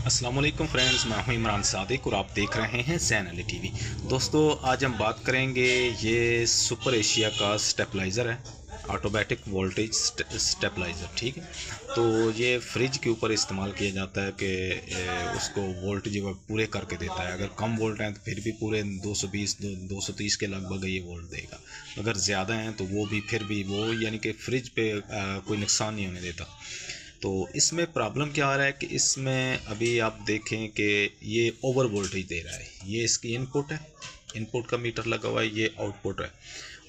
अस्सलाम वालेकुम फ्रेंड्स, मैं हूं इमरान सादिक और आप देख रहे हैं ज़ैन अली टीवी। दोस्तों, आज हम बात करेंगे, ये सुपर एशिया का स्टेबलाइज़र है, ऑटोमेटिक वोल्टेज स्टेबलाइज़र। ठीक है, तो ये फ्रिज के ऊपर इस्तेमाल किया जाता है कि उसको वोल्ट जो है पूरे करके देता है। अगर कम वोल्ट हैं तो फिर भी पूरे 220 230 के लगभग ये वोल्ट देगा। अगर ज़्यादा हैं तो वो भी फिर भी वो यानी कि फ्रिज पे कोई नुकसान नहीं होने देता। तो इसमें प्रॉब्लम क्या आ रहा है कि इसमें अभी आप देखें कि ये ओवर वोल्टेज दे रहा है। ये इसकी इनपुट है, इनपुट का मीटर लगा हुआ है, ये आउटपुट है।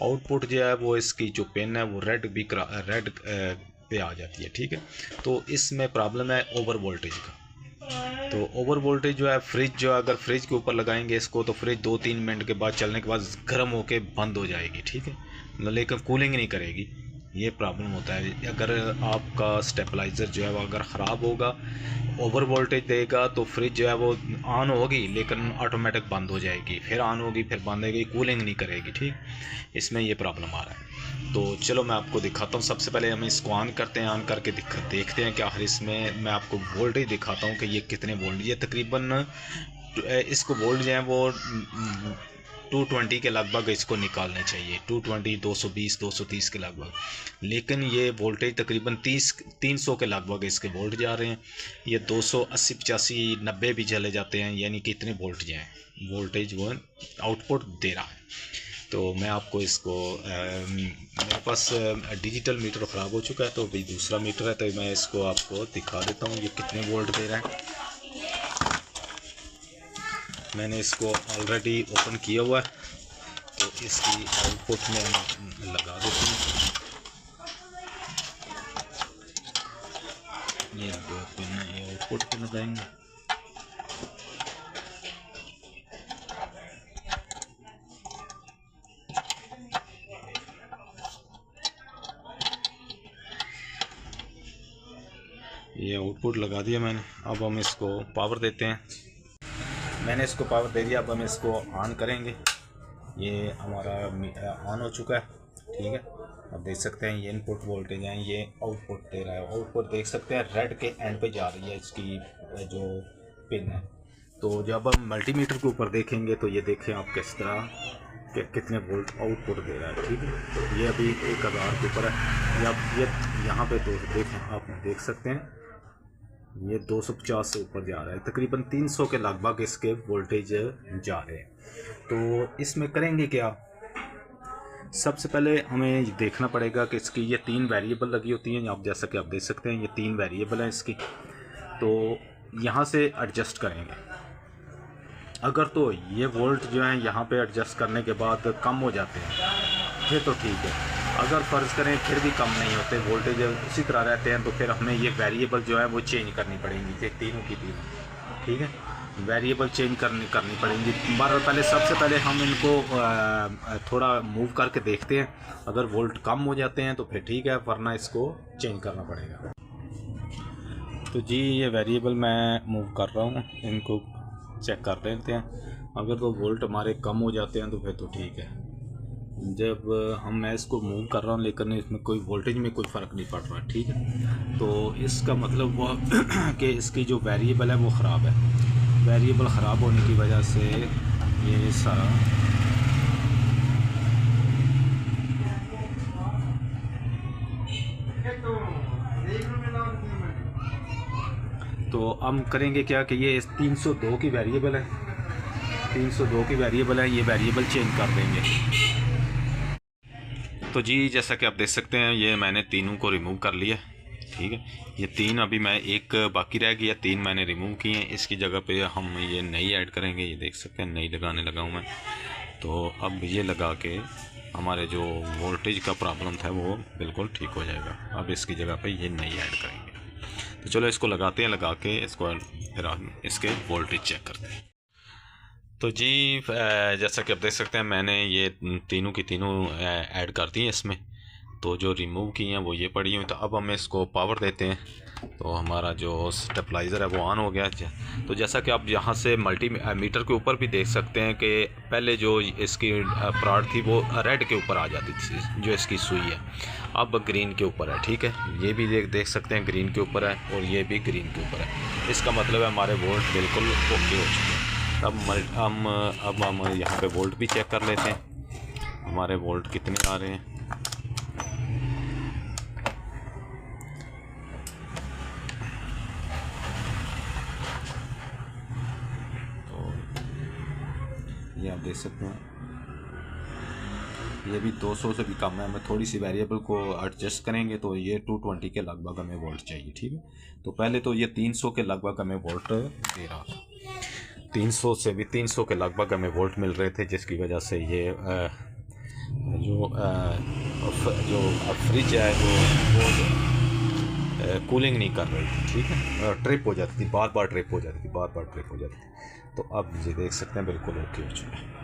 आउटपुट जो है वो इसकी जो पिन है वो रेड पे आ जाती है। ठीक है, तो इसमें प्रॉब्लम है ओवर वोल्टेज का। तो ओवर वोल्टेज जो है, फ्रिज जो है, अगर फ्रिज के ऊपर लगाएंगे इसको तो फ्रिज 2-3 मिनट के बाद चलने के बाद गर्म होके बंद हो जाएगी। ठीक है, लेकिन कूलिंग नहीं करेगी। ये प्रॉब्लम होता है अगर आपका स्टेबलाइज़र जो है वो अगर ख़राब होगा, ओवर वोल्टेज देगा तो फ्रिज जो है वो ऑन होगी लेकिन ऑटोमेटिक बंद हो जाएगी, फिर ऑन होगी फिर बंद होगी, कूलिंग नहीं करेगी। ठीक, इसमें ये प्रॉब्लम आ रहा है। तो चलो मैं आपको दिखाता हूँ। सबसे पहले हम इसको ऑन करते हैं, ऑन करके देखते हैं कि आखिर इसमें मैं आपको वोल्टेज दिखाता हूँ कि ये कितने वोल्ट। ये तकरीबन इसको वोल्ट जो है वो 220 के लगभग इसको निकालने चाहिए, 220 220 230 के लगभग। लेकिन ये वोल्टेज तकरीबन 300 के लगभग इसके वोल्ट जा रहे हैं। ये 280 85 90 भी चले जाते हैं, यानी कि इतने वोल्ट जो हैं वोल्टेज वो आउटपुट दे रहा है। तो मैं आपको इसको मेरे पास डिजिटल मीटर ख़राब हो चुका है तो अभी दूसरा मीटर है, तो मैं इसको आपको दिखा देता हूँ ये कितने वोल्ट दे रहा है। मैंने इसको ऑलरेडी ओपन किया हुआ है, तो इसकी आउटपुट में हम लगा देते हैं। ये दो पिन है, ये आउटपुट पे लगाएंगे। ये आउटपुट लगा दिया मैंने। अब हम इसको पावर देते हैं। मैंने इसको पावर दे दिया, अब हम इसको ऑन करेंगे। ये हमारा ऑन हो चुका है। ठीक है, अब देख सकते हैं ये इनपुट वोल्टेज है, ये आउटपुट दे रहा है। आउटपुट देख सकते हैं रेड के एंड पे जा रही है इसकी जो पिन है। तो जब हम मल्टीमीटर के ऊपर देखेंगे तो ये देखें आप किस तरह कि कितने वोल्ट आउटपुट दे रहा है। ठीक है, तो ये अभी 1000 के ऊपर है। ये यहाँ पे तो देखें, आप देख सकते हैं ये 250 से ऊपर जा रहा है, तकरीबन 300 के लगभग इसके वोल्टेज जा रहे हैं। तो इसमें करेंगे क्या, सबसे पहले हमें देखना पड़ेगा कि इसकी ये 3 वेरिएबल लगी होती हैं। आप जैसा कि आप देख सकते हैं ये 3 वेरिएबल हैं इसकी, तो यहाँ से एडजस्ट करेंगे। अगर तो ये वोल्ट जो है यहाँ पे एडजस्ट करने के बाद कम हो जाते हैं फिर तो ठीक है। अगर फ़र्ज़ करें फिर भी कम नहीं होते, वोल्टेज उसी तरह रहते हैं, तो फिर हमें ये वेरिएबल जो है वो चेंज करनी पड़ेंगी, तीनों की तीनों। ठीक है, वेरिएबल चेंज करनी पड़ेंगी। पहले सबसे पहले हम इनको थोड़ा मूव करके देखते हैं। अगर वोल्ट कम हो जाते हैं तो फिर ठीक है, वरना इसको चेंज करना पड़ेगा। तो जी ये वेरिएबल मैं मूव कर रहा हूँ, इनको चेक कर लेते हैं। अगर तो वोल्ट हमारे कम हो जाते हैं तो फिर तो ठीक है। जब मैं इसको मूव कर रहा हूँ लेकिन इसमें कोई वोल्टेज में कोई फ़र्क नहीं पड़ रहा। ठीक है, तो इसका मतलब वो कि इसकी जो वेरिएबल है वो ख़राब है। वेरिएबल ख़राब होने की वजह से ये सारा तो हम करेंगे क्या कि ये 302 की वेरिएबल है, 302 की वेरिएबल है, ये वेरिएबल चेंज कर देंगे। तो जी जैसा कि आप देख सकते हैं ये मैंने तीनों को रिमूव कर लिया। ठीक है, ये 3 अभी मैं एक बाकी रह गया, 3 मैंने रिमूव किए हैं। इसकी जगह पे हम ये नई ऐड करेंगे। ये देख सकते हैं नई लगाने लगा हूँ मैं। तो अब ये लगा के हमारे जो वोल्टेज का प्रॉब्लम था वो बिल्कुल ठीक हो जाएगा। अब इसकी जगह पे ये नई ऐड करेंगे। तो चलो इसको लगाते हैं, लगा के इसको फिर इसके वोल्टेज चेक करते हैं। तो जी जैसा कि आप देख सकते हैं मैंने ये तीनों की तीनों ऐड कर दी हैं इसमें। तो जो रिमूव की हैं वो ये पड़ी हुई। तो अब हम इसको पावर देते हैं। तो हमारा जो स्टेबलाइज़र है वो ऑन हो गया। तो जैसा कि आप यहाँ से मल्टीमीटर के ऊपर भी देख सकते हैं कि पहले जो इसकी प्राड़ थी वो रेड के ऊपर आ जाती थी, जो इसकी सुई है अब ग्रीन के ऊपर है। ठीक है, ये भी देख सकते हैं ग्रीन के ऊपर है और ये भी ग्रीन के ऊपर है। इसका मतलब है हमारे वोल्ट बिल्कुल ओके हो चुके हैं। अब हम यहाँ पे वोल्ट भी चेक कर लेते हैं, हमारे वोल्ट कितने आ रहे हैं। ये आप देख सकते हैं, ये भी 200 से भी कम है। हमें थोड़ी सी वेरिएबल को एडजस्ट करेंगे तो ये 220 के लगभग हमें वोल्ट चाहिए। ठीक है, तो पहले तो ये 300 के लगभग हमें वोल्ट दे रहा था, 300 से भी 300 के लगभग हमें वोल्ट मिल रहे थे, जिसकी वजह से ये जो फ्रिज है वो कूलिंग नहीं कर रही थी। ठीक है, ट्रिप हो जाती थी, बार बार ट्रिप हो जाती थी। तो अब ये देख सकते हैं बिल्कुल ओके हो चुका है।